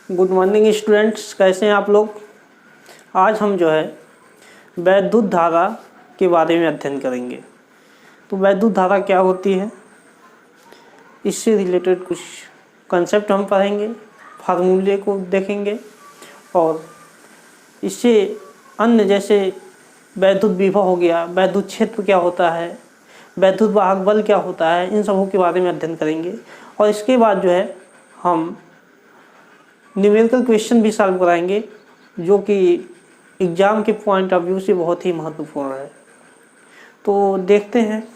Good morning students, कैसे हैं आप लोग। आज हम जो है वैद्युत धारा के बारे में अध्ययन करेंगे। तो वैद्युत धारा क्या होती है, इससे रिलेटेड कुछ कंसेप्ट हम पढ़ेंगे, फार्मूले को देखेंगे और इससे अन्य जैसे वैद्युत विभव हो गया, वैद्युत क्षेत्र क्या होता है, वैद्युत वाहक बल क्या होता है, इन सबों के बारे में अध्ययन करेंगे। और इसके बाद जो है हम न्यूमेरिकल क्वेश्चन भी सॉल्व कराएंगे, जो कि एग्ज़ाम के पॉइंट ऑफ व्यू से बहुत ही महत्वपूर्ण है। तो देखते हैं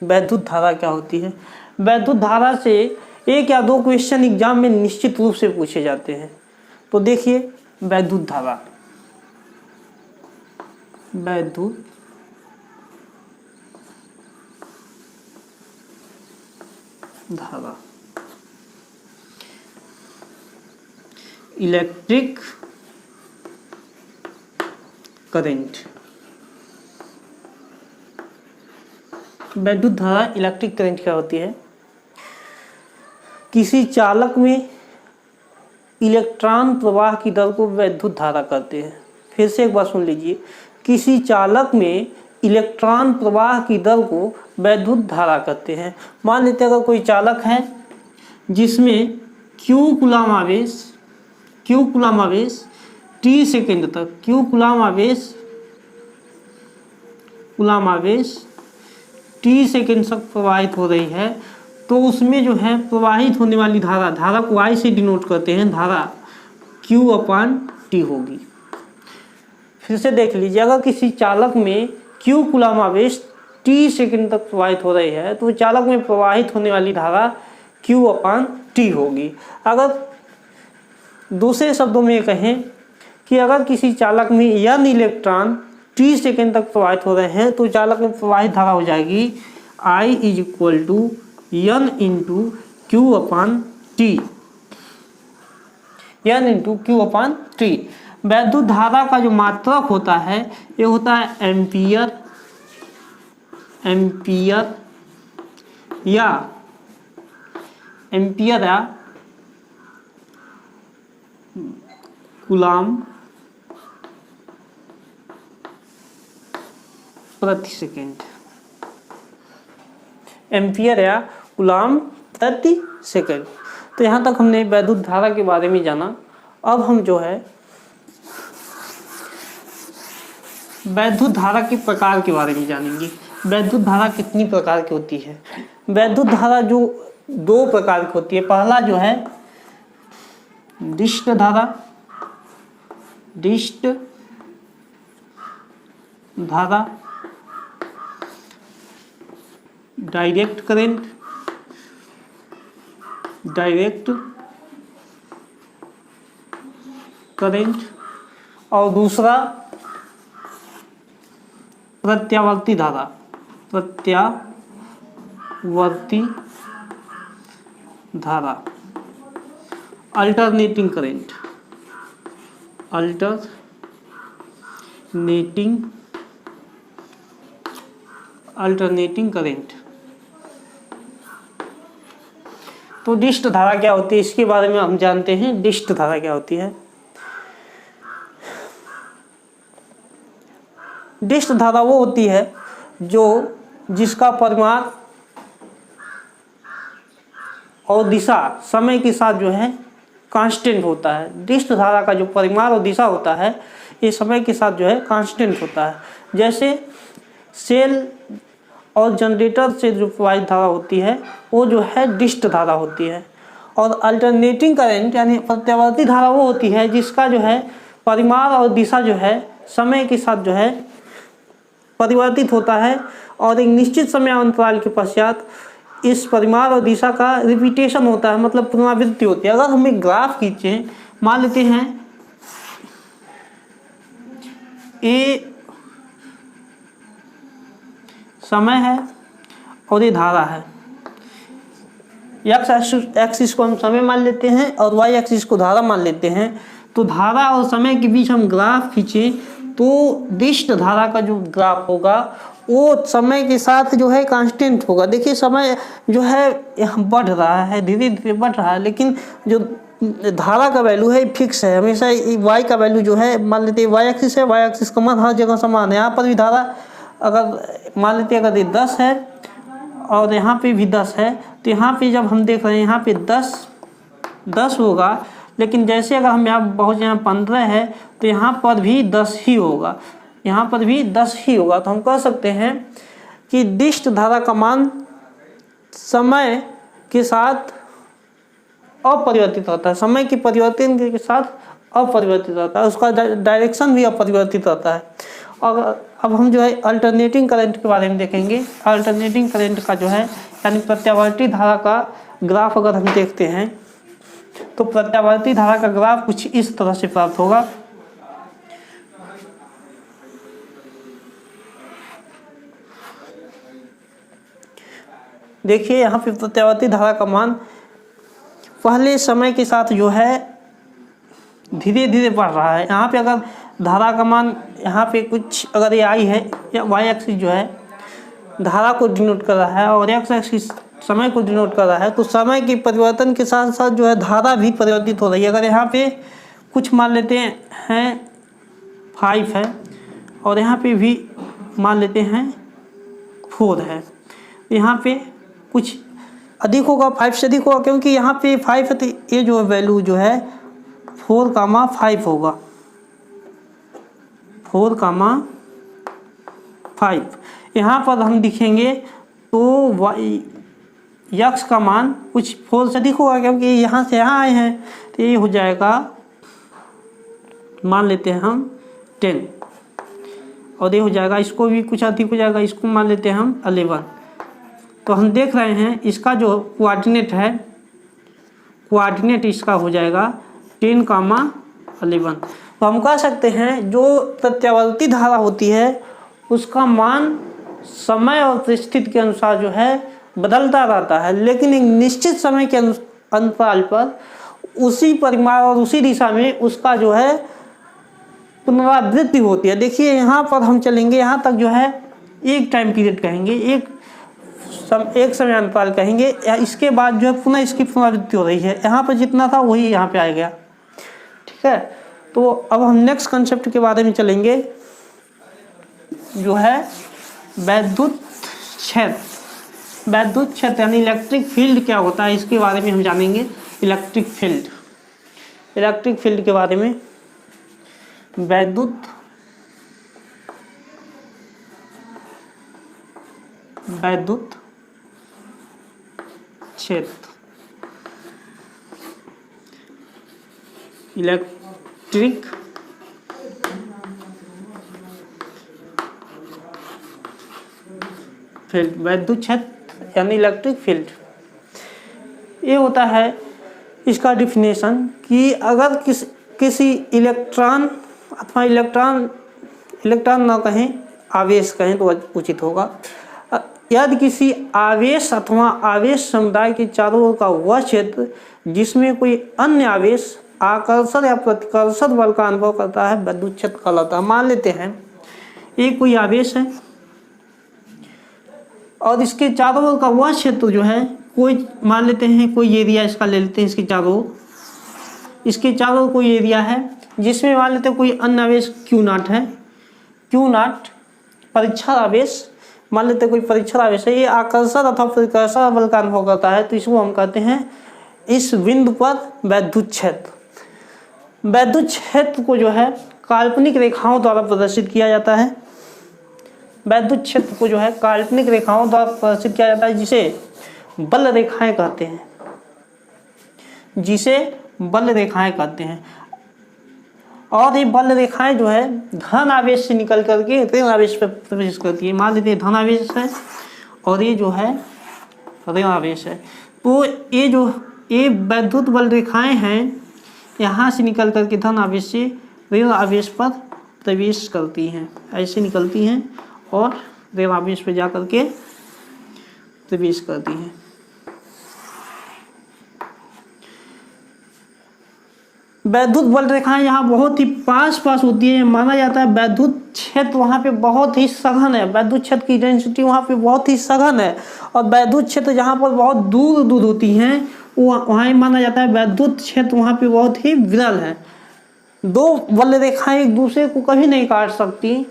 वैद्युत धारा क्या होती है। वैद्युत धारा से एक या दो क्वेश्चन एग्जाम में निश्चित रूप से पूछे जाते हैं। तो देखिए वैद्युत धारा, वैद्युत धारा, इलेक्ट्रिक करंट। वैद्युत धारा इलेक्ट्रिक करंट क्या होती है। किसी चालक में इलेक्ट्रॉन प्रवाह की दर को वैद्युत धारा कहते हैं। फिर से एक बार सुन लीजिए, किसी चालक में इलेक्ट्रॉन प्रवाह की दर को वैद्युत धारा कहते हैं। मान लेते हैं अगर कोई चालक है जिसमें Q कूलम आवेश T सेकेंड तक, Q कूलम आवेश T सेकेंड तक प्रवाहित हो रही है, तो उसमें जो है प्रवाहित होने वाली धारा को I से डिनोट करते हैं, धारा Q/T होगी। फिर से देख लीजिए, अगर किसी चालक में Q कूलम आवेश T सेकेंड तक प्रवाहित हो रही है, तो चालक में प्रवाहित होने वाली धारा Q/T होगी। अगर दूसरे शब्दों में कहें कि अगर किसी चालक में n इलेक्ट्रॉन T सेकेंड तक प्रवाहित हो रहे हैं, तो चालक में प्रवाहित धारा हो जाएगी I n इंटू Q/T। वैद्युत धारा का जो मात्रक होता है ये होता है एम्पियर या कूलम प्रति सेकेंड, एम्पियर या कूलम प्रति सेकेंड। तो यहाँ तक हमने वैद्युत धारा के बारे में जाना। अब हम जो है वैद्युत धारा के प्रकार के बारे में जानेंगे। वैद्युत धारा कितनी प्रकार की होती है। वैद्युत धारा जो दो प्रकार की होती है। पहला जो है डिस्ट धारा, डायरेक्ट करंट और दूसरा प्रत्यावर्ती धारा, अल्टरनेटिंग करंट। तो डिस्ट धारा क्या होती है, इसके बारे में हम जानते हैं। डिस्ट धारा क्या होती है। डिस्ट धारा वो होती है जिसका परिमाण और दिशा समय के साथ जो है कांस्टेंट होता है। डिस्ट धारा का जो परिमाण और दिशा होता है ये समय के साथ जो है कांस्टेंट होता है। जैसे सेल और जनरेटर से जो प्रवाहित धारा होती है वो जो है डिस्ट धारा होती है। और अल्टरनेटिंग करंट यानी प्रत्यावर्ती धारा वो होती है जिसका जो है परिमाण और दिशा जो है समय के साथ जो है परिवर्तित होता है और एक निश्चित समय अंतराल के पश्चात इस परिमाण और दिशा का रिपीटेशन होता है, मतलब पुनरावृत्ति होती है। अगर हम एक ग्राफ खींचें, मान लेते हैं ए समय है और ये धारा है। एक्सिस को हम समय मान लेते हैं और वाई एक्सिस को धारा मान लेते हैं। तो धारा और समय के बीच हम ग्राफ खींचें तो डिस्ट धारा का जो ग्राफ होगा वो समय के साथ जो है कांस्टेंट होगा। देखिए समय जो है यहाँ बढ़ रहा है, धीरे धीरे बढ़ रहा है, लेकिन जो धारा का वैल्यू है फिक्स है, हमेशा y का वैल्यू जो है मान लेते हैं y एक्सिस है, y एक्सिस का मान हर जगह समान है। यहाँ पर भी धारा अगर मान लेते हैं अगर ये 10 है और यहाँ पे भी 10 है, तो यहाँ पे जब हम देख रहे हैं यहाँ पे 10 होगा, लेकिन जैसे अगर हम यहाँ बहुत यहाँ 15 है तो यहाँ पर भी 10 ही होगा, यहाँ पर भी 10 ही होगा। तो हम कह सकते हैं कि दिष्ट धारा का मान समय के साथ अपरिवर्तित रहता है, समय के परिवर्तन के साथ अपरिवर्तित रहता है, उसका डायरेक्शन भी अपरिवर्तित रहता है। और अब हम जो है अल्टरनेटिंग करंट के बारे में देखेंगे। अल्टरनेटिंग करंट का जो है यानी प्रत्यावर्ती धारा का ग्राफ अगर हम देखते हैं तो प्रत्यावर्ती धारा का ग्राफ कुछ इस तरह से प्राप्त होगा। देखिए यहाँ पे प्रत्यावर्ती धारा का मान पहले समय के साथ जो है धीरे धीरे बढ़ रहा है। यहाँ पे अगर धारा का मान यहाँ पे कुछ अगर ये आई है या वाई एक्सिस जो है धारा को डिनोट कर रहा है और एक्स एक्सिस समय को डिनोट कर रहा है, तो समय के परिवर्तन के साथ साथ जो है धारा भी परिवर्तित हो रही है। अगर यहाँ पे कुछ मान लेते हैं 5 है और यहाँ पे भी मान लेते हैं 4 है, यहाँ पे कुछ अधिक होगा, 5 से अधिक होगा, क्योंकि यहाँ पे 5 है तो ये जो वैल्यू जो है 4,5 होगा, 4,5। यहाँ पर हम दिखेंगे तो यक्स का मान कुछ 4 से अधिक होगा, क्योंकि यहाँ से यहाँ आए हैं, तो ये हो जाएगा मान लेते हैं हम 10 और ये हो जाएगा, इसको भी कुछ अधिक हो जाएगा, इसको मान लेते हैं हम 11। तो हम देख रहे हैं इसका जो कोऑर्डिनेट है, कोऑर्डिनेट इसका हो जाएगा 10,11। तो हम कह सकते हैं जो प्रत्यावर्ती धारा होती है उसका मान समय और परिस्थिति के अनुसार जो है बदलता रहता है, लेकिन एक निश्चित समय के अंतराल पर उसी परिमाण और उसी दिशा में उसका जो है पुनरावृत्ति होती है। देखिए यहाँ पर हम चलेंगे, यहाँ तक जो है एक टाइम पीरियड कहेंगे, एक समय अंतराल कहेंगे, या इसके बाद जो है पुनः इसकी पुनरावृत्ति हो रही है। यहाँ पर जितना था वही यहाँ पे आ गया, ठीक है। तो अब हम नेक्स्ट कंसेप्ट के बारे में चलेंगे जो है वैद्युत क्षेत्र। वैद्युत क्षेत्र यानी इलेक्ट्रिक फील्ड क्या होता है इसके बारे में हम जानेंगे। इलेक्ट्रिक फील्ड के बारे में, वैद्युत क्षेत्र, इलेक्ट्रिक फील्ड, वैद्युत क्षेत्र यानी इलेक्ट्रिक फील्ड। ये होता है इसका डिफिनेशन कि अगर किसी इलेक्ट्रॉन अथवा इलेक्ट्रॉन ना कहें, आवेश कहें तो उचित होगा, यदि किसी आवेश अथवा आवेश समुदाय के चारों ओर का वह क्षेत्र जिसमें कोई अन्य आवेश आकर्षण या प्रतिकर्षण बल का अनुभव करता है वैद्युत क्षेत्र कहलाता है। मान लेते हैं एक कोई आवेश है और इसके चारों ओर का वह क्षेत्र जो है कोई मान लेते हैं कोई एरिया इसका ले लेते हैं, इसके चारों ओर कोई एरिया है जिसमें मान लेते हैं कोई अन्य आवेश Q0 है, Q0 परीक्षण आवेश, मान लेते हैं कोई परीक्षण आवेश है, ये आकर्षण अथवा प्रतिकर्षण बल का अनुभव करता है, तो इसको हम कहते हैं इस बिंदु पर वैद्युत क्षेत्र। वैद्युत क्षेत्र को जो है काल्पनिक रेखाओं द्वारा प्रदर्शित किया जाता है। वैद्युत क्षेत्र को जो है काल्पनिक रेखाओं द्वारा प्रदर्शित किया जाता है, जिसे बल रेखाएं कहते हैं, और ये बल रेखाएं जो है धन आवेश से निकल करके ऋण आवेश पर प्रवेश करती है। मान लेते हैं धन आवेश है और ये जो है ऋण आवेश है, तो ये वैद्युत बल रेखाएं हैं यहाँ से निकल करके धन आवेश से ऋण आवेश पर प्रवेश करती हैं, ऐसे निकलती हैं और ऋण आवेश पर जा करके प्रवेश करती हैं। वैद्युत बल रेखाएं यहाँ बहुत ही पास होती है। माना जाता है वैद्युत क्षेत्र वहाँ पे बहुत ही सघन है, वैद्युत क्षेत्र की डेंसिटी वहाँ पे बहुत ही सघन है। और वैद्युत क्षेत्र जहाँ पर बहुत दूर दूर होती हैं वो वहाँ माना जाता है वैद्युत क्षेत्र वहाँ पे बहुत ही विरल है। दो बल रेखाएं एक दूसरे को कभी नहीं काट सकती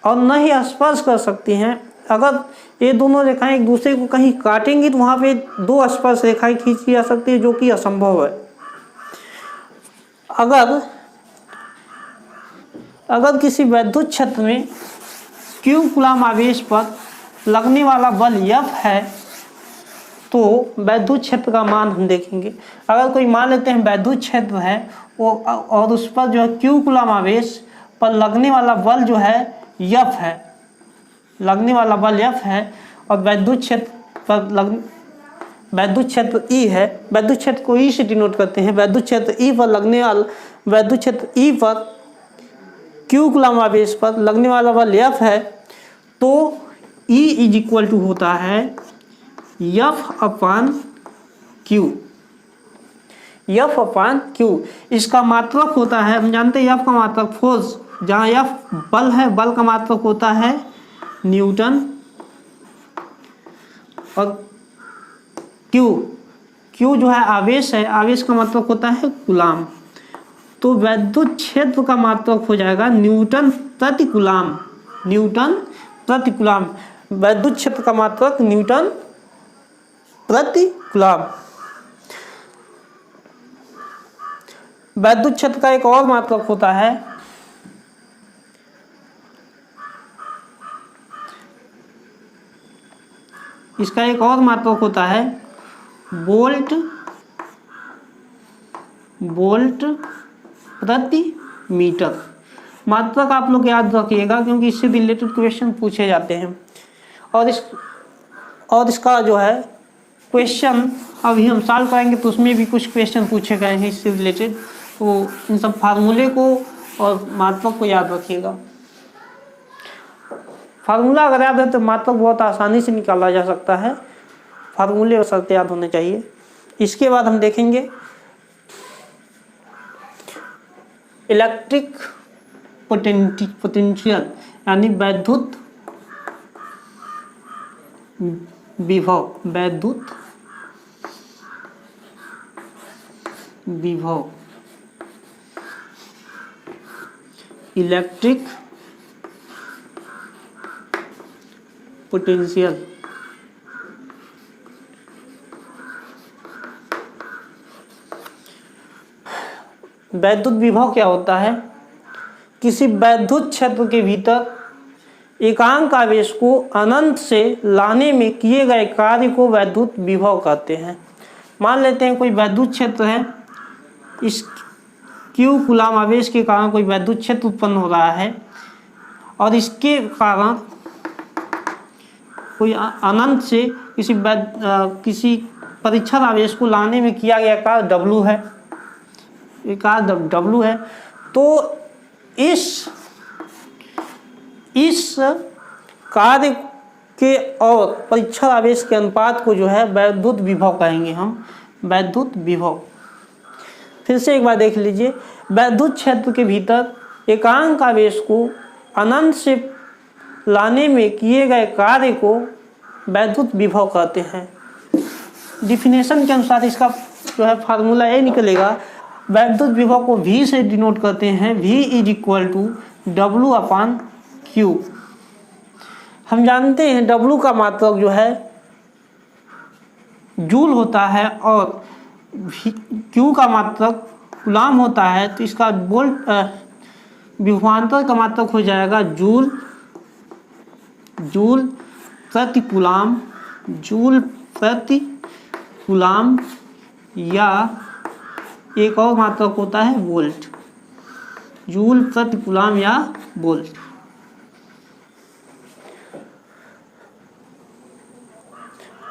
और न ही स्पर्श कर सकती हैं। अगर ये दोनों रेखाएं एक दूसरे को कहीं काटेंगी तो वहाँ पे दो स्पर्श रेखाएं खींची जा सकती है, जो कि असंभव है। अगर किसी वैद्युत क्षेत्र में Q कूलम्ब आवेश पर लगने वाला बल F है तो वैद्युत क्षेत्र का मान हम देखेंगे। अगर कोई मान लेते हैं वैद्युत क्षेत्र है वो और उस पर जो है Q कूलम्ब आवेश पर लगने वाला बल जो है F है, लगने वाला बल F है और वैद्युत क्षेत्र पर वैद्युत क्षेत्र E है। वैद्युत क्षेत्र को E से डिनोट करते हैं। वैद्युत क्षेत्र E पर लगने वाला वैद्युत क्षेत्र E पर Q कूलम्ब आवेश पर लगने वाला बल F है तो E इज इक्वल टू होता है F अपान Q। F अपान Q इसका मात्रक होता है, हम जानते हैं F का मात्रक फोर्स, जहाँ F बल है, बल का मात्रक होता है न्यूटन और Q जो है आवेश है, आवेश का मात्रक होता है कूलम्ब। तो वैद्युत क्षेत्र का मात्रक हो जाएगा न्यूटन प्रति कूलम्ब, न्यूटन प्रति कूलम्ब। वैद्युत क्षेत्र का मात्रक न्यूटन प्रति कूलम्ब। वैद्युत क्षेत्र का एक और मात्रक होता है इसका एक और मात्रक होता है वोल्ट प्रति मीटर। मात्रक आप लोग याद रखिएगा क्योंकि इससे रिलेटेड क्वेश्चन पूछे जाते हैं। और इसका जो है क्वेश्चन अभी हम सॉल्व करेंगे तो उसमें भी कुछ क्वेश्चन पूछे गए हैं इससे रिलेटेड, तो इन सब फार्मूले को और मात्रक को याद रखिएगा। फार्मूला अगर याद है तो मात्रक बहुत आसानी से निकाला जा सकता है, फार्मूले और शर्तें याद होने चाहिए। इसके बाद हम देखेंगे इलेक्ट्रिक पोटेंशियल यानी वैद्युत विभव, वैद्युत विभव, इलेक्ट्रिक पोटेंशियल। वैद्युत विभव क्या होता है? किसी वैद्युत क्षेत्र के भीतर एकांक आवेश को अनंत से लाने में किए गए कार्य को वैद्युत विभव कहते हैं। मान लेते हैं कोई वैद्युत क्षेत्र है, इस Q कूलम्ब आवेश के कारण कोई वैद्युत क्षेत्र उत्पन्न हो रहा है और इसके कारण कोई अनंत से किसी परीक्षण आवेश को लाने में किया गया कार्य W है, एक W है। तो इस कार्य के और परीक्षण आवेश के अनुपात को जो है वैद्युत विभव कहेंगे हम, वैद्युत विभव। फिर से एक बार देख लीजिए, वैद्युत क्षेत्र के भीतर एकांक आवेश को अनंत से लाने में किए गए कार्य को वैद्युत विभव कहते हैं। डिफिनेशन के अनुसार इसका जो है फार्मूला ये निकलेगा, वैद्युत विभव को V से डिनोट करते हैं, V is equal to W upon Q। हम जानते हैं W का मात्रक जो है जूल होता है और Q का मात्रक कूलम्ब होता है, तो इसका वोल्ट विभवांतर का मात्रक हो जाएगा जूल प्रति कूलम्ब, जूल प्रति कूलम्ब, या एक और मात्रक होता है वोल्ट, जूल प्रति कूलम्ब या वोल्ट।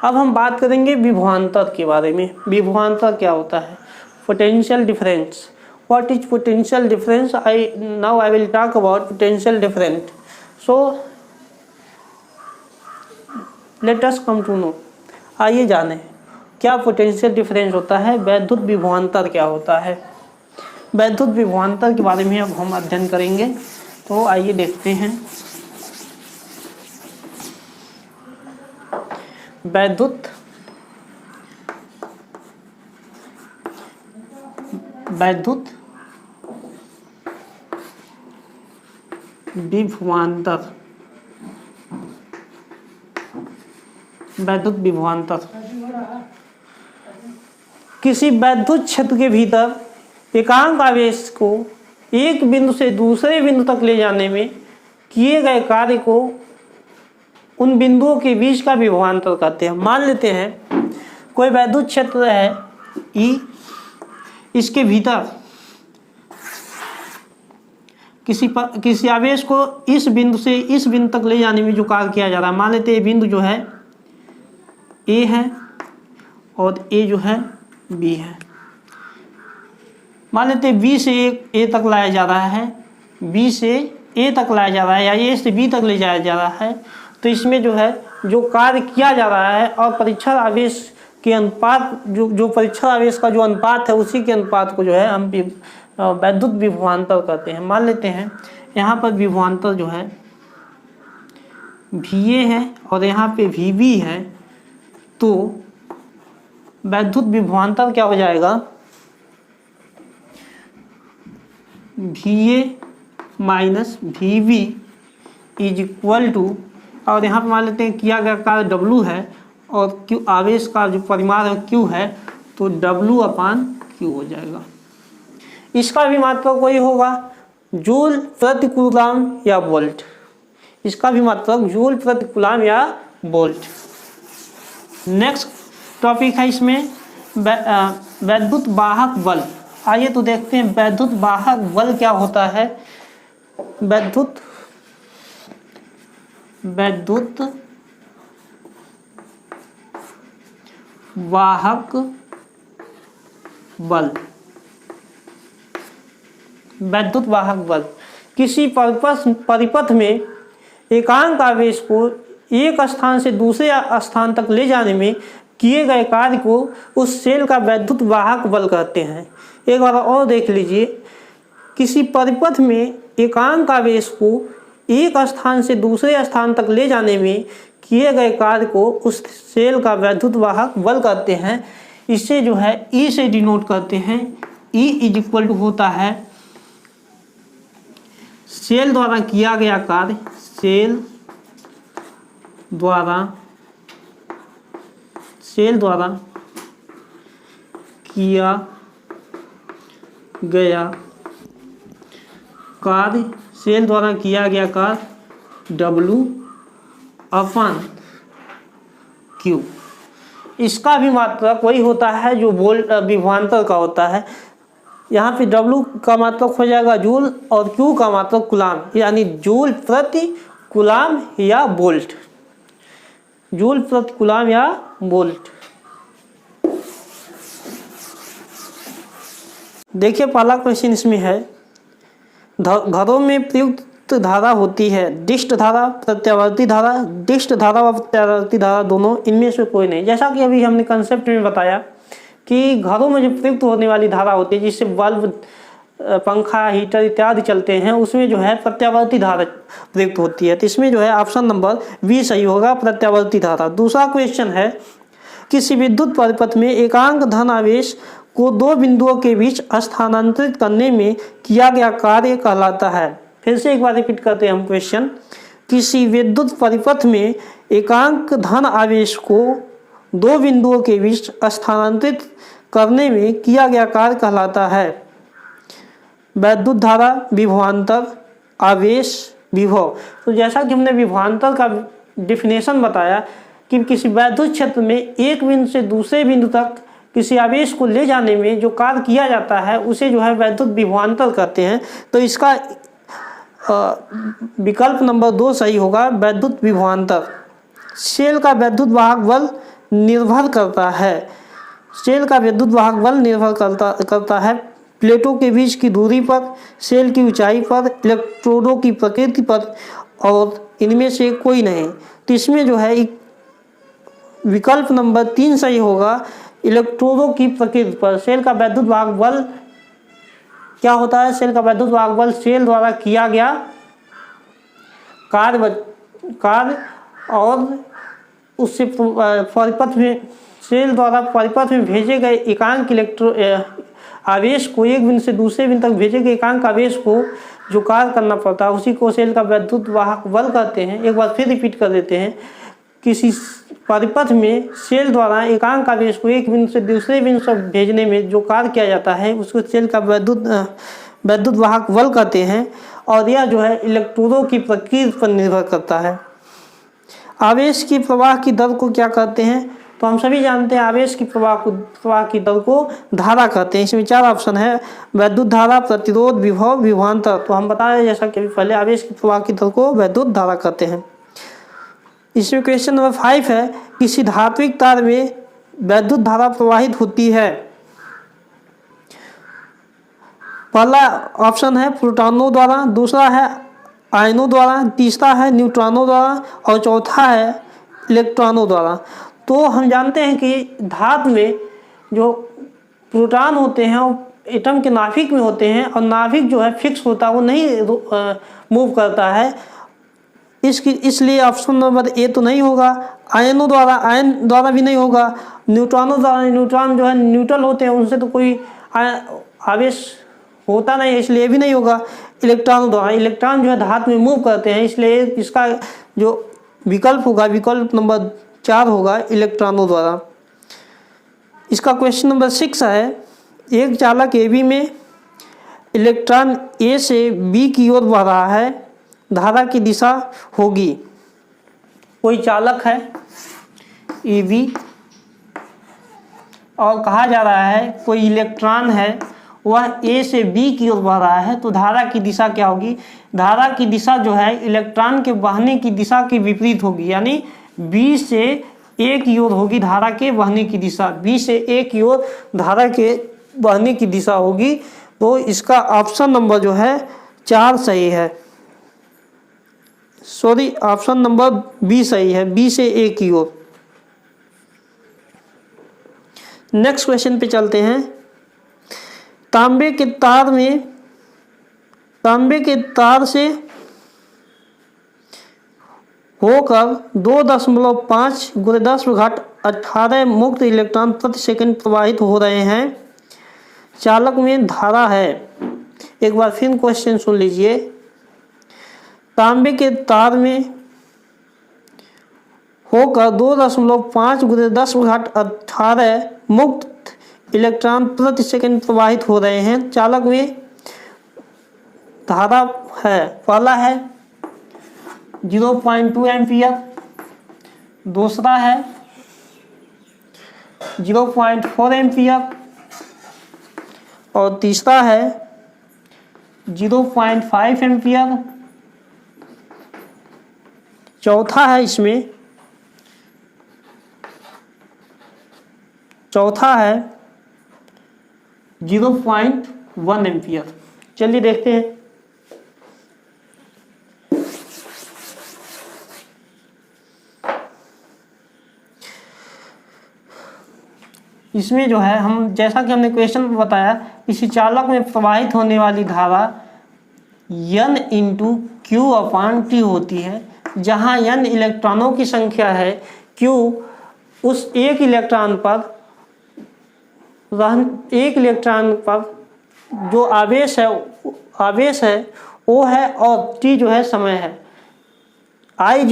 अब हम बात करेंगे विभवांतर के बारे में। विभवांतर क्या होता है? Potential difference. What is potential difference? Now I will talk about potential difference. So let us come to know. आइए जाने क्या पोटेंशियल डिफरेंस होता है, वैद्युत विभवांतर क्या होता है। वैद्युत विभवांतर के बारे में अब हम अध्ययन करेंगे। तो आइए देखते हैं वैद्युत विभवांतर। वैद्युत विभवांतर किसी वैद्युत क्षेत्र के भीतर एकांक आवेश को एक बिंदु से दूसरे बिंदु तक ले जाने में किए गए कार्य को उन बिंदुओं के बीच का विभवांतर कहते हैं। मान लेते हैं कोई वैद्युत क्षेत्र है E, इसके भीतर किसी आवेश को इस बिंदु से इस बिंदु तक ले जाने में जो कार्य किया जा रहा है, मान लेते हैं ये बिंदु जो है A है और A जो है B है। मान लेते हैं B से A तक लाया जा रहा है, B से A तक लाया जा रहा है या A से B तक ले जाया जा रहा है। तो इसमें जो है जो कार्य किया जा रहा है और परीक्षण आवेश के अनुपात, जो परीक्षण आवेश का जो अनुपात है उसी के अनुपात को जो है हम वैद्युत विभवांतर कहते हैं। मान लेते हैं यहाँ पर विभवांतर जो है VA है और यहाँ पे VB है, तो वैद्युत विभवांतर क्या हो जाएगा, VA minus VB is equal to, और यहाँ पर मान लेते हैं किया गया कार्य W है और Q आवेश का जो परिमाण है Q है, तो W/Q हो जाएगा। इसका भी मात्रक वही होगा जूल प्रति कूलाम या वोल्ट। इसका भी मात्रक जूल प्रति कूलाम या वोल्ट। नेक्स्ट टॉपिक है इसमें वैद्युत वाहक बल। आइए तो देखते हैं वैद्युत वाहक बल क्या होता है। वैद्युत वाहक बल। वैद्युत वाहक बल किसी परिपथ में एकांक आवेश को एक स्थान से दूसरे स्थान तक ले जाने में किए गए कार्य को उस सेल का वैद्युत वाहक बल कहते हैं। एक बार और देख लीजिए, किसी परिपथ में एकांक आवेश को एक स्थान से दूसरे स्थान तक ले जाने में किए गए कार्य को उस सेल का वैद्युत वाहक बल कहते हैं। इसे जो है E से डिनोट करते हैं। E इज इक्वल टू होता है सेल द्वारा किया गया कार्य, सेल द्वारा किया गया कार्य, सेल द्वारा किया गया कार्य W/Q। इसका भी मात्रक वही होता है जो वोल्ट विभवांतर का होता है। यहाँ पे W का मात्रक हो जाएगा जूल और Q का मात्रक कूलाम, यानी जूल प्रति कूलाम या वोल्ट। जूल प्रति कूलाम या वोल्ट। देखिए पहला क्वेश्चन इसमें है, घरों में प्रयुक्त धारा होती है डिस्ट धारा, प्रत्यावर्ती धारा। डिस्ट धारा व प्रत्यावर्ती धारा दोनों, इनमें से कोई नहीं। जैसा कि अभी हमने कंसेप्ट में बताया कि घरों में जो प्रयुक्त होने वाली धारा होती है, जिससे बल्ब, पंखा, हीटर इत्यादि चलते हैं, उसमें जो है प्रत्यावर्ती धारा प्रयुक्त होती है। तो इसमें जो है ऑप्शन नंबर बी सही होगा, प्रत्यावर्ती धारा। दूसरा क्वेश्चन है, किसी विद्युत परिपथ में एकांक धन आवेश को दो बिंदुओं के बीच स्थानांतरित करने में किया गया कार्य कहलाता है। फिर से एक बार रिपीट करते हैं हम क्वेश्चन। किसी विद्युत परिपथ में एकांक धन आवेश को दो बिंदुओं के बीच स्थानांतरित करने में किया गया कार्य कहलाता है वैद्युत धारा, विभवांतर, आवेश, विभव। तो जैसा कि हमने विभवांतर का डिफिनेशन बताया कि किसी वैद्युत क्षेत्र में एक बिंदु से दूसरे बिंदु तक किसी आवेश को ले जाने में जो कार्य किया जाता है उसे जो है वैद्युत विभवांतर कहते हैं। तो इसका विकल्प नंबर 2 सही होगा, वैद्युत विभवांतर। सेल का वैद्युत वाहक बल निर्भर करता है, सेल का विद्युत वाहक बल निर्भर करता है प्लेटों के बीच की दूरी पर, सेल की ऊंचाई पर, इलेक्ट्रोडों की प्रकृति पर, और इनमें से कोई नहीं। तो इसमें जो है विकल्प नंबर 3 सही होगा, इलेक्ट्रोडों की प्रकृति पर। सेल का वैद्युत वाहक बल क्या होता है, सेल का वैद्युत वाहक बल सेल द्वारा किया गया कार्य और उससे परिपथ में सेल द्वारा परिपथ में भेजे गए एकांक आवेश को एक बिंदु से दूसरे बिंदु तक भेजे गए एकांक आवेश को जो कार्य करना पड़ता है उसी को सेल का वैद्युत वाहक बल कहते हैं। एक बार फिर रिपीट कर देते हैं, किसी परिपथ में सेल द्वारा एकांक आवेश को एक बिंदु से दूसरे बिंदु तक भेजने में जो कार्य किया जाता है उसको सेल का वैद्युत वाहक बल कहते हैं। और यह जो है इलेक्ट्रोनों की प्रकृति पर निर्भर करता है। आवेश की प्रवाह की दर को क्या कहते हैं? तो हम सभी जानते हैं आवेश की प्रवाह की दर को धारा कहते हैं। इसमें 4 ऑप्शन है, वैद्युत धारा, प्रतिरोध, विभव, विभवांतर। तो हम बताए जैसा कि पहले आवेश की प्रवाह की दर को वैद्युत धारा कहते हैं। इसमें क्वेश्चन नंबर 5 है, किसी धात्विक तार में वैद्युत धारा प्रवाहित होती है। पहला ऑप्शन है प्रोटॉनों द्वारा, दूसरा है आयनों द्वारा, तीसरा है न्यूट्रॉनों द्वारा और चौथा है इलेक्ट्रॉनों द्वारा। तो हम जानते हैं कि धातु में जो प्रोटॉन होते हैं वो एटम के नाभिक में होते हैं और नाभिक जो है फिक्स होता है, वो नहीं मूव करता है। इसलिए ऑप्शन नंबर ए तो नहीं होगा। आयन द्वारा भी नहीं होगा। न्यूट्रॉनों द्वारा, न्यूट्रॉन जो है न्यूट्रल होते हैं, उनसे तो कोई आवेश होता नहीं, इसलिए भी नहीं होगा। इलेक्ट्रॉनों द्वारा, इलेक्ट्रॉन जो है धातु में मूव करते हैं, इसलिए इसका जो विकल्प होगा विकल्प नंबर 4 होगा, इलेक्ट्रॉनों द्वारा। इसका क्वेश्चन नंबर 6 है, एक चालक AB में इलेक्ट्रॉन A से B की ओर बढ़ रहा है, धारा की दिशा होगी। कोई चालक है AB और कहा जा रहा है कोई इलेक्ट्रॉन है वह A से B की ओर बढ़ रहा है, तो धारा की दिशा क्या होगी? धारा की दिशा जो है इलेक्ट्रॉन के बहने की दिशा के विपरीत होगी, यानी B से A की ओर होगी धारा के बहने की दिशा। B से A की ओर धारा के बहने की दिशा होगी। तो इसका ऑप्शन नंबर जो है 4 सही है, सॉरी ऑप्शन नंबर B सही है, B से A की ओर। नेक्स्ट क्वेश्चन पे चलते हैं। तांबे के तार से होकर 2.5 × 10⁻18 मुक्त इलेक्ट्रॉन प्रति सेकंड प्रवाहित हो रहे हैं। चालक में धारा है। एक बार फिर क्वेश्चन सुन लीजिए। तांबे के तार में होकर 2.5 × 10⁻18 मुक्त इलेक्ट्रॉन प्रति सेकंड प्रवाहित हो रहे हैं। चालक में धारा है, पहला है 0.2 एम्पियर, दूसरा है 0.4 एम्पियर और तीसरा है 0.5 एम्पियर। चौथा है 0.1 एम्पियर। चलिए देखते हैं। इसमें जो है हम जैसा कि हमने क्वेश्चन में बताया, किसी चालक में प्रवाहित होने वाली धारा N × Q/T होती है, जहाँ N इलेक्ट्रॉनों की संख्या है, Q उस एक इलेक्ट्रॉन पर जो आवेश है वो है और T जो है समय है। I = N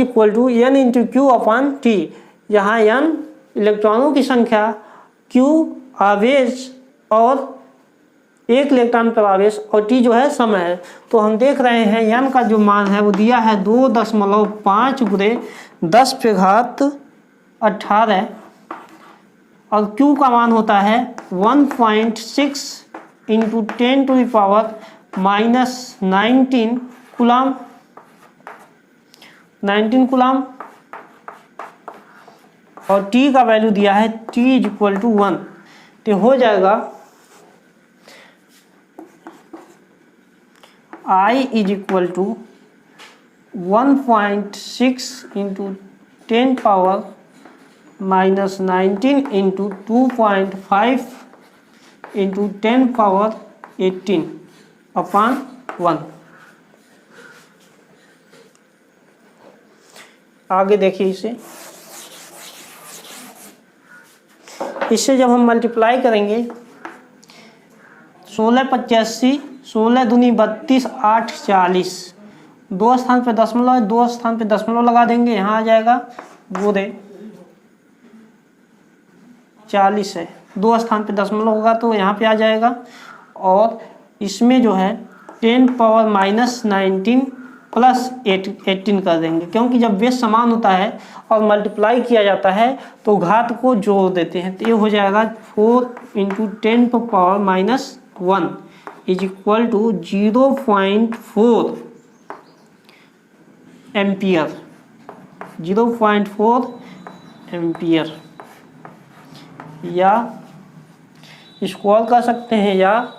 × Q/T, जहाँ N इलेक्ट्रॉनों की संख्या, Q आवेश और एक इलेक्ट्रॉन पर आवेश और T जो है समय है। तो हम देख रहे हैं N का जो मान है वो दिया है 2.5 × 10⁻18 और Q का मान होता है 1.6 × 10⁻19 कूलम, 19 कूलम और T का वैल्यू दिया है T = 1। तो हो जाएगा I = 1.6 × 10⁻19 × 2.5 × 10⁻18/1। आगे देखिए इससे जब हम मल्टीप्लाई करेंगे 16 85, 16 दूनी 32, 8 40, 2 स्थान पे दशमलव है, 2 स्थान पे दशमलव लगा देंगे, यहाँ आ जाएगा पूरे 40 है, 2 स्थान पे दशमलव होगा तो यहाँ पे आ जाएगा। और इसमें जो है 10 पावर माइनस 19 प्लस 18 कर देंगे, क्योंकि जब बेस समान होता है और मल्टीप्लाई किया जाता है तो घात को जोड़ देते हैं। तो ये हो जाएगा 4 × 10 power minus 1 is equal to 0.4 ampere, 0.4 ampere, या इसको और कर सकते हैं, या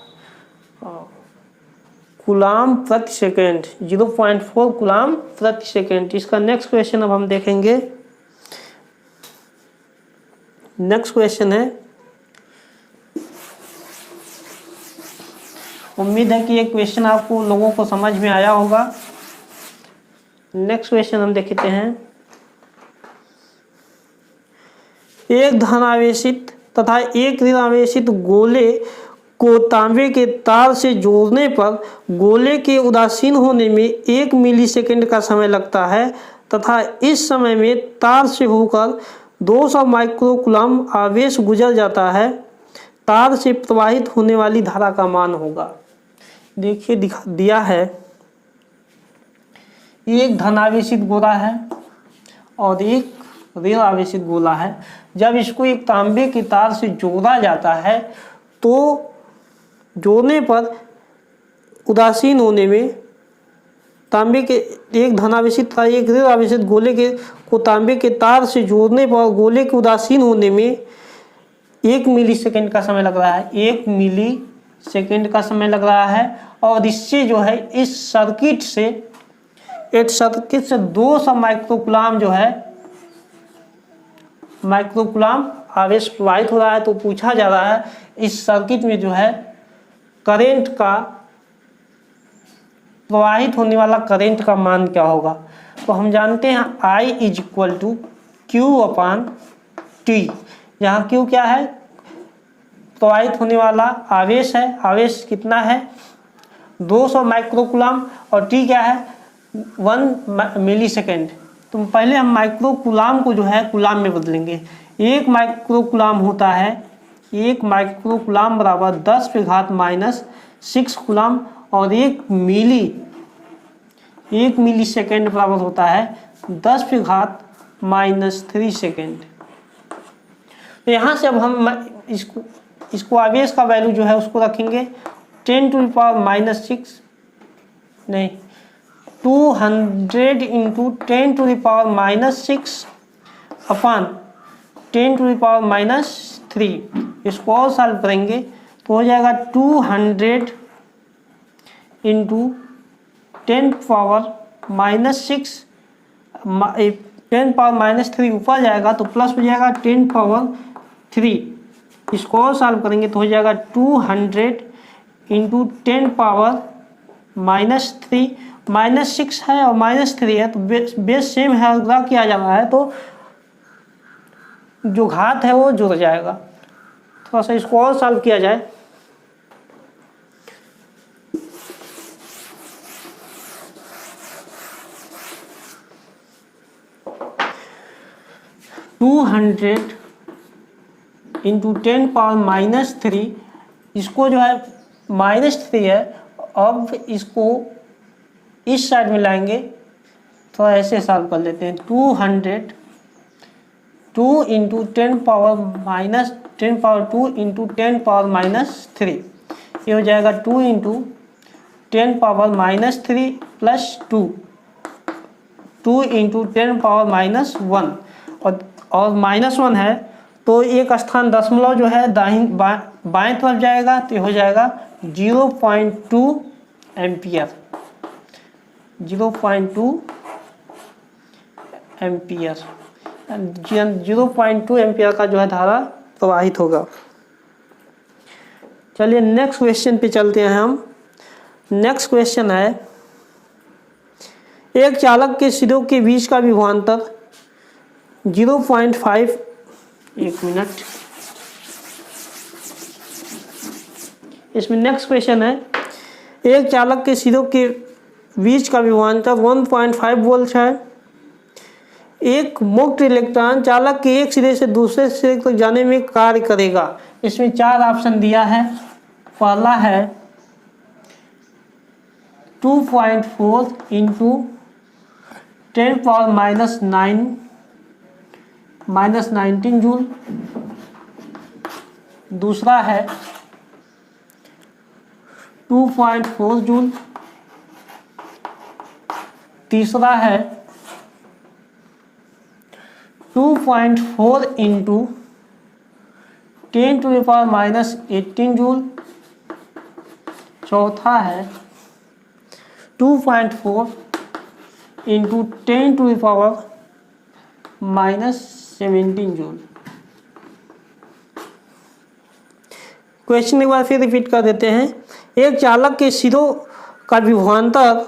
कूलाम प्रति सेकेंड, 0.4 कूलाम प्रति सेकेंड। इसका नेक्स्ट क्वेश्चन अब हम देखेंगे। नेक्स्ट क्वेश्चन है, उम्मीद है कि ये क्वेश्चन आपको लोगों को समझ में आया होगा। नेक्स्ट क्वेश्चन हम देखते हैं। एक धनावेशित तथा एक ऋणावेशित गोले को तांबे के तार से जोड़ने पर गोले के उदासीन होने में 1 मिलीसेकंड का समय लगता है तथा इस समय में तार से होकर 200 माइक्रोकूलम आवेश गुजर जाता है। तार से प्रवाहित होने वाली धारा का मान होगा। देखिए दिया है, एक धनावेशित गोला है और एक ऋण आवेशित गोला है। जब इसको एक तांबे के तार से जोड़ा जाता है तो जोड़ने पर उदासीन होने में तांबे के एक धनावेशित का एक ऋण आवेशित गोले के को तांबे के तार से जोड़ने पर गोले के उदासीन होने में 1 मिलीसेकंड का समय लग रहा है, 1 मिलीसेकंड का समय लग रहा है। और इससे जो है इस सर्किट से 200 माइक्रोकूलम जो है माइक्रोकूलम आवेश प्रवाहित हो रहा है। तो पूछा जा रहा है इस सर्किट में जो है करंट का प्रवाहित होने वाला करंट का मान क्या होगा। तो हम जानते हैं I is equal to Q/T, यहाँ Q क्या है, प्रवाहित होने वाला आवेश है। आवेश कितना है, 200 माइक्रोकूलम, और T क्या है, 1 मिलीसेकंड। तो पहले हम माइक्रोकूलम को जो है कूलम में बदलेंगे। 1 माइक्रोकूलम होता है, 1 माइक्रोकूलम बराबर 10⁻⁻6 कूलम, और 1 मिलीसेकंड बराबर होता है 10⁻³ सेकंड। तो यहाँ से अब हम इसको आवेश का वैल्यू जो है उसको रखेंगे 10⁻⁻6 नहीं 200 × 10⁻⁻6 अपॉन 10⁻⁻3। इसको और सॉल्व करेंगे तो हो जाएगा 200 × 10⁻⁻6, 10⁻⁻3 ऊपर जाएगा तो प्लस हो जाएगा 10⁻3। इसको और सॉल्व करेंगे तो हो जाएगा 200 × 10⁻⁻3। -6 है और -3 है तो बेस सेम है, गुणा किया जा रहा है तो जो घात है वो जुड़ जाएगा। थोड़ा सा इसको और सॉल्व किया जाए। (200 × 10⁻⁻3) इसको जो है -3 है, अब इसको इस साइड में लाएंगे, थोड़ा ऐसे सॉल्व कर लेते हैं। 2 × 10⁻2 × 10⁻3, ये हो जाएगा 2 × 10⁻3 प्लस 2 × 10⁻1, और -1 है तो एक स्थान दशमलव जो है बाएं तरफ जाएगा तो ये हो जाएगा 0.2 एम्पियर, 0.2 एम्पियर, 0.2 एम्पियर का जो है धारा प्रवाहित होगा। चलिए नेक्स्ट क्वेश्चन पे चलते हैं हम। नेक्स्ट क्वेश्चन है, एक चालक के सिरों के बीच का विभवांतर 0.5, एक मिनट, इसमें नेक्स्ट क्वेश्चन है, एक चालक के सिरों के बीच का विभवांतर 1.5 वोल्ट है। एक मुक्त इलेक्ट्रॉन चालक के एक सिरे से दूसरे सिरे तक जाने में कार्य करेगा। इसमें 4 ऑप्शन दिया है। पहला है 2.4 इंटू 10⁻⁹ जूल। दूसरा है 2.4 जूल। तीसरा है 2.4 इंटू 10⁻⁸ जूल। चौथा है 2.4 इंटू 10⁻⁻17 जूल। क्वेश्चन एक बार फिर रिपीट कर देते हैं। एक चालक के सिरों का विभवांतर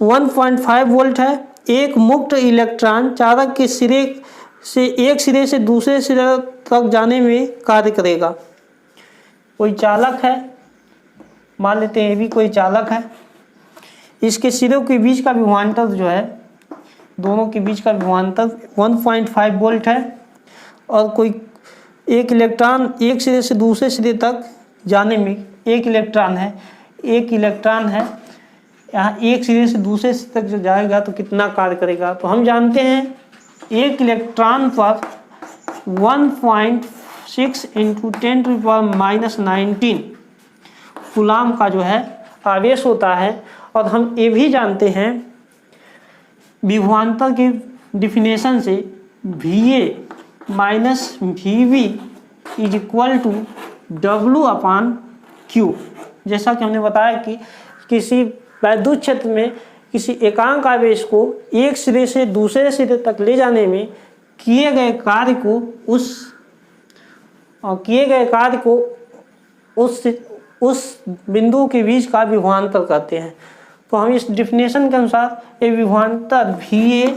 1.5 वोल्ट है। एक मुक्त इलेक्ट्रॉन चालक के सिरे से एक सिरे से दूसरे सिरे तक जाने में कार्य करेगा। कोई चालक है, मान लेते हैं ये भी कोई चालक है। इसके सिरों के बीच का विभवांतर जो है, दोनों के बीच का विभवांतर 1.5 वोल्ट है। और कोई एक इलेक्ट्रॉन एक सिरे से दूसरे सिरे तक जाने में, एक इलेक्ट्रॉन है यहाँ एक सिरे से दूसरे सिरे तक जो जाएगा तो कितना कार्य करेगा। तो हम जानते हैं एक इलेक्ट्रॉन पर 1.6 इंटू 10⁻⁻19 कूलाम का जो है आवेश होता है। और हम ये भी जानते हैं विभवांतर के डिफिनेशन से VA minus VB is equal to W/Q। जैसा कि हमने बताया कि किसी वैद्युत क्षेत्र में किसी एकांक आवेश को एक सिरे से दूसरे सिरे तक ले जाने में किए गए कार्य को उस बिंदु के बीच का विभवांतर कहते हैं। तो हम इस डिफिनेशन के अनुसार ये विभवांतर VA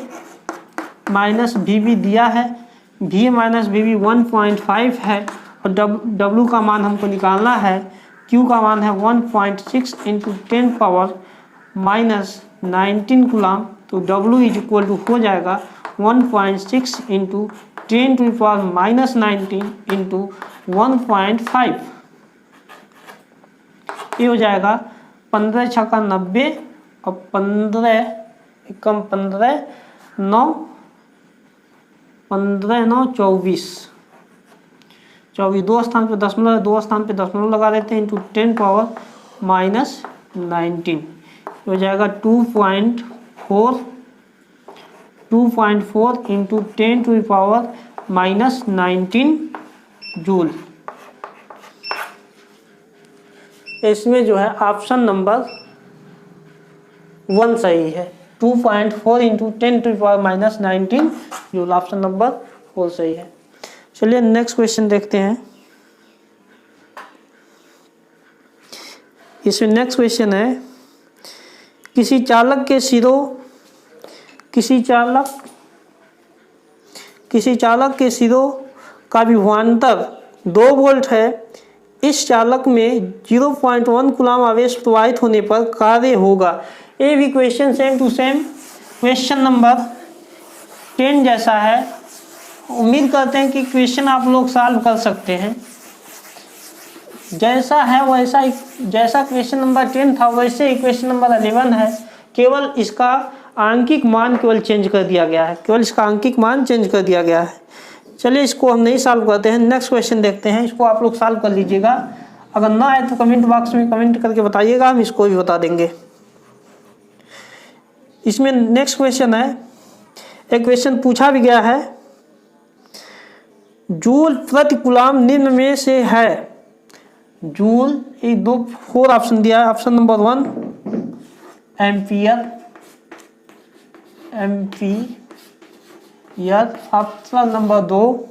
माइनस VB दिया है। VA माइनस VB 1.5 है और W का मान हमको निकालना है। Q का मान है 1.6 इंटू 10⁻⁻19 कूलाम। तो W इज इक्वल टू हो जाएगा 1.6 इंटू 10⁻⁻19 इंटू 1.5। ये हो जाएगा 15 छक्का 90 और 15 एकम 15 9 24। 2 स्थान पे दशमलव लगा देते हैं इंटू 10⁻⁻19 हो जाएगा 2.4 इंटू 10⁻⁻19 जूल। इसमें जो है ऑप्शन नंबर 1 सही है। 2.4 इंटू 10⁻⁻19 जूल, ऑप्शन नंबर 4 सही है। चलिए नेक्स्ट क्वेश्चन देखते हैं। इसमें नेक्स्ट क्वेश्चन है, किसी चालक के सिरों का विभवांतर 2 वोल्ट है। इस चालक में 0.1 कूलाम आवेश प्रवाहित होने पर कार्य होगा। ये भी question same to same question number 10 जैसा है। उम्मीद करते हैं कि क्वेश्चन आप लोग सॉल्व कर सकते हैं। जैसा है वैसा ही, जैसा क्वेश्चन नंबर 10 था वैसे ही क्वेश्चन नंबर 11 है। केवल इसका आंकिक मान चेंज कर दिया गया है। चलिए इसको हम नहीं सॉल्व करते हैं, नेक्स्ट क्वेश्चन देखते हैं। इसको आप लोग सॉल्व कर लीजिएगा। अगर ना आए तो कमेंट बॉक्स में कमेंट करके बताइएगा, हम इसको भी बता देंगे। इसमें नेक्स्ट क्वेश्चन है, एक क्वेश्चन पूछा भी गया है, जूल प्रति कूलाम निम्न में से है। जूल 4 ऑप्शन दिया है। Option number 1 ampere. Option number 2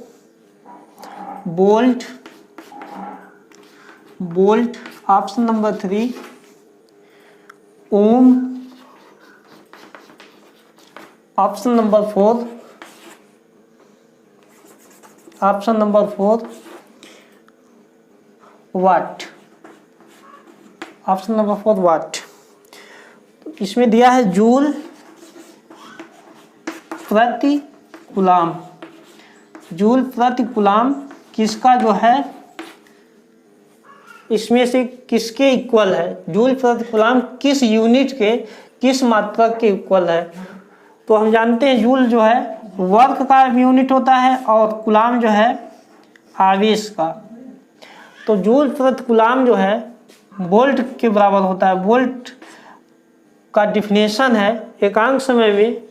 volt. Option number 3 ओम। ऑप्शन नंबर 4, ऑप्शन नंबर 4 वाट, ऑप्शन नंबर 4 वाट। इसमें दिया है जूल प्रति कूलाम। जूल प्रति कूलाम किसका जो है, इसमें से किसके इक्वल है? जूल प्रति कूलाम किस यूनिट के, किस मात्रक के इक्वल है? तो हम जानते हैं जूल जो है वर्क का यूनिट होता है और कूलाम जो है आवेश का। तो जूल प्रति कूलाम जो है वोल्ट के बराबर होता है। वोल्ट का डिफिनेशन है एकांक समय में,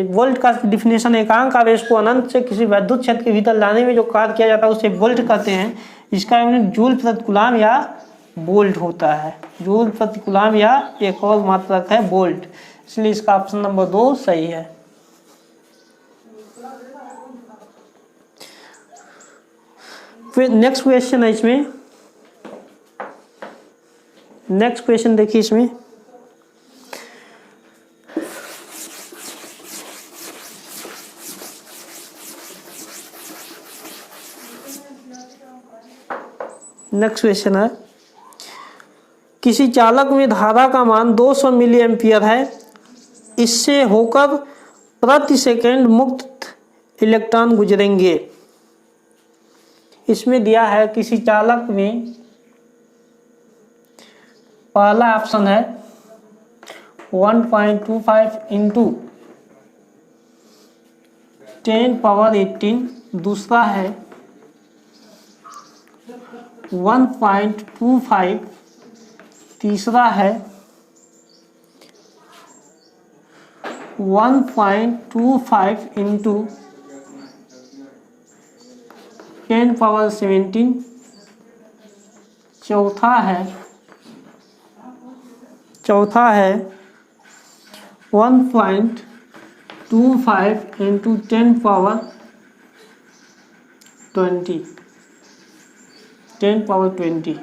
वोल्ट का डिफिनेशन एकांक आवेश को अनंत से किसी विद्युत क्षेत्र के भीतर लाने में जो कार्य किया जाता है उसे वोल्ट कहते हैं। इसका यूनिट जूल प्रति कूलाम या वोल्ट होता है। जूल प्रति कूलाम या एक और मात्रक है वोल्ट, इसलिए इसका ऑप्शन नंबर 2 सही है। फिर नेक्स्ट क्वेश्चन है इसमें, नेक्स्ट क्वेश्चन देखिए इसमें, नेक्स्ट क्वेश्चन है किसी चालक में धारा का मान 200 मिली एम्पियर है, इससे होकर प्रति सेकंड मुक्त इलेक्ट्रॉन गुजरेंगे। इसमें दिया है किसी चालक में, पहला ऑप्शन है 1.25 इंटू 10⁻18, दूसरा है 1.25, तीसरा है 1.25 इंटू 10⁻17, चौथा है 1.25 इंटू 10⁻20, 10⁻20।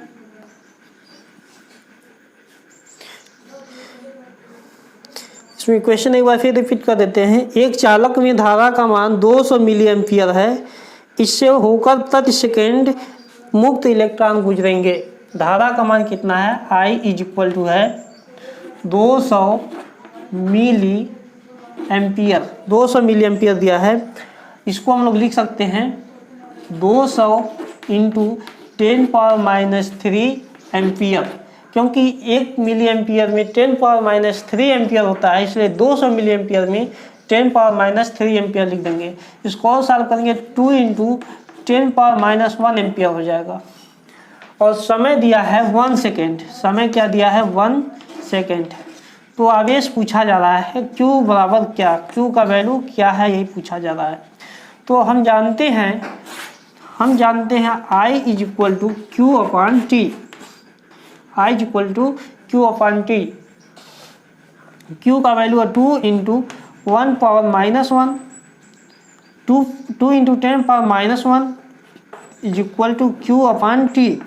इसमें क्वेश्चन एक बार फिर रिपीट कर देते हैं। एक चालक में धारा का मान 200 मिली एम्पियर है, इससे होकर प्रति सेकेंड मुक्त इलेक्ट्रॉन गुजरेंगे। धारा का मान कितना है? I इज इक्वल टू है 200 मिली एम्पियर, 200 मिली एम्पियर दिया है। इसको हम लोग लिख सकते हैं 200 इंटू 10⁻³ एम्पियर, क्योंकि 1 मिली एम्पियर में 10⁻³ एम्पियर होता है, इसलिए 200 मिली एम्पियर में 10⁻³ एम्पियर लिख देंगे। इसको और सॉल्व करेंगे 2 इंटू 10⁻⁻1 एम्पियर हो जाएगा। और समय दिया है 1 सेकेंड, समय क्या दिया है? 1 सेकेंड। तो आवेश पूछा जा रहा है Q बराबर क्या, Q का वैल्यू क्या है, यही पूछा जा रहा है। तो हम जानते हैं I is equal to Q upon T, I is equal to Q upon T। Q का वैल्यू है 2 into 1⁻⁻1, 2 into 10⁻⁻1 is equal to Q upon T।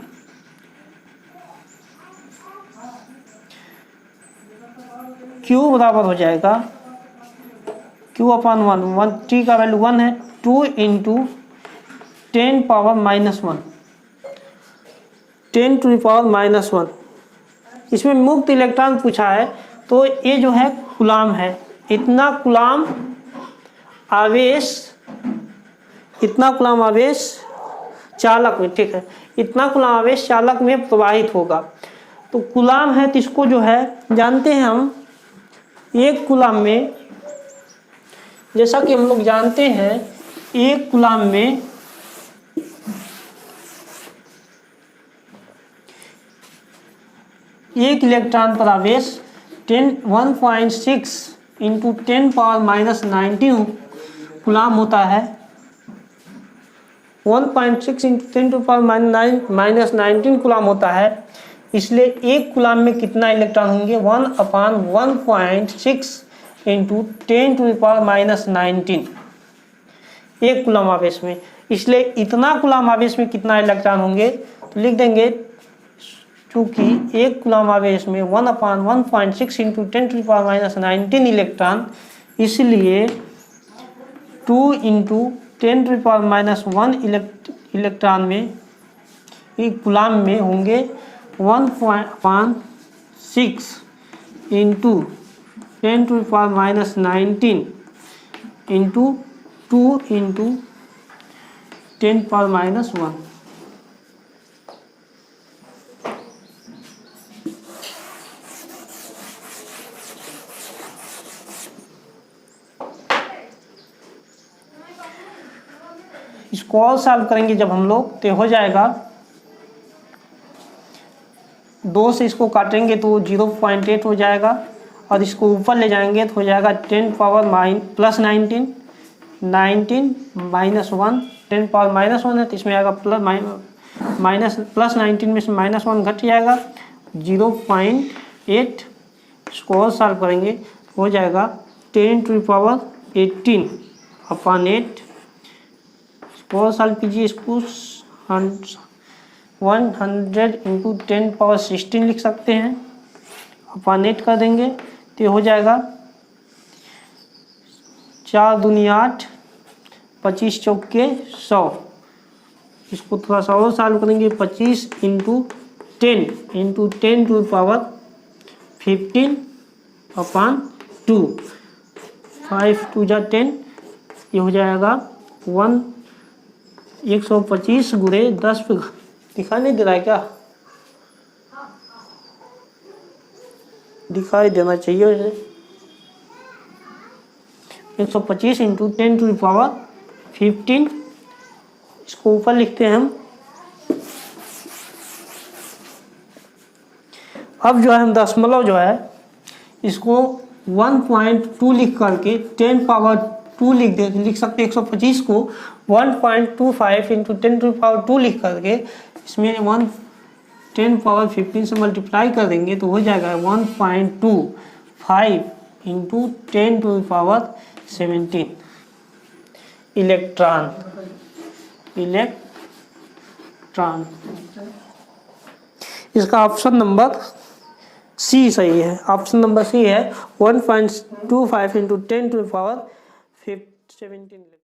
Q बराबर हो जाएगा Q अपॉन 1, T का वैल्यू 1 है, 2 इंटू 10⁻⁻1, 10⁻⁻1। इसमें मुक्त इलेक्ट्रॉन पूछा है, तो ये जो है कूलाम है। इतना कूलाम आवेश चालक में, ठीक है, इतना कूलाम आवेश चालक में प्रवाहित होगा। तो कूलाम है तो इसको जो है जानते हैं हम, एक कूलाम में, जैसा कि हम लोग जानते हैं एक कूलाम में एक इलेक्ट्रॉन पर आवेश 1.6 इंटू 10⁻⁻19 कूलाम होता है। 1.6 इंटू 10⁻⁻19 कूलाम होता है, इसलिए एक कूलाम में कितना इलेक्ट्रॉन होंगे? 1/1.6 इंटू 10⁻⁻19 एक कूलाम आवेश में। इसलिए इतना कूलाम आवेश में कितना इलेक्ट्रॉन होंगे? तो लिख देंगे, चूँकि एक कूलाम आवेश में 1/1.6 इंटू 10⁻⁻19 इलेक्ट्रॉन, इसलिए 2 इंटू 10⁻⁻1 इलेक्ट्रॉन में, एक कूलाम में होंगे 1.6 इंटू 10⁻⁻19 इंटू 2 इंटू 10⁻⁻1। इसको और सॉल्व करेंगे जब हम लोग, तो हो जाएगा 2 से इसको काटेंगे तो 0.8 हो जाएगा, और इसको ऊपर ले जाएंगे तो हो जाएगा 10⁻+19 19 -1 10⁻⁻1 है, तो इसमें आएगा +19 में से -1 घट जाएगा 0.8। इसको और सॉल्व करेंगे हो जाएगा 10⁻18/8। और सॉल्व कीजिए इसको, 100 इंटू 10⁻16 लिख सकते हैं, अपन 8 कर देंगे तो हो जाएगा 4 दूनी 8, 25 चौके 100। इसको थोड़ा सा और सॉल्व करेंगे, 25 इंटू 10 इंटू 10⁻15/2, 5 2 जा 10, ये हो जाएगा 125 गुणे 10 पे दिखाई नहीं दे रहा है क्या? दिखाई देना चाहिए वैसे। 125 इंटू 10⁻15, इसको ऊपर लिखते हैं हम। अब जो है हम दशमलव जो है इसको 1.2 लिख करके 10⁻2 लिख सकते हैं। 125 को 1.25 इंटू 10⁻2 लिख करके इसमें 10⁻15 से मल्टीप्लाई कर देंगे तो हो जाएगा 1.25 इंटू 10⁻17 इलेक्ट्रॉन। इसका ऑप्शन नंबर सी सही है। ऑप्शन नंबर सी है 1.25 इंटू 10⁻17।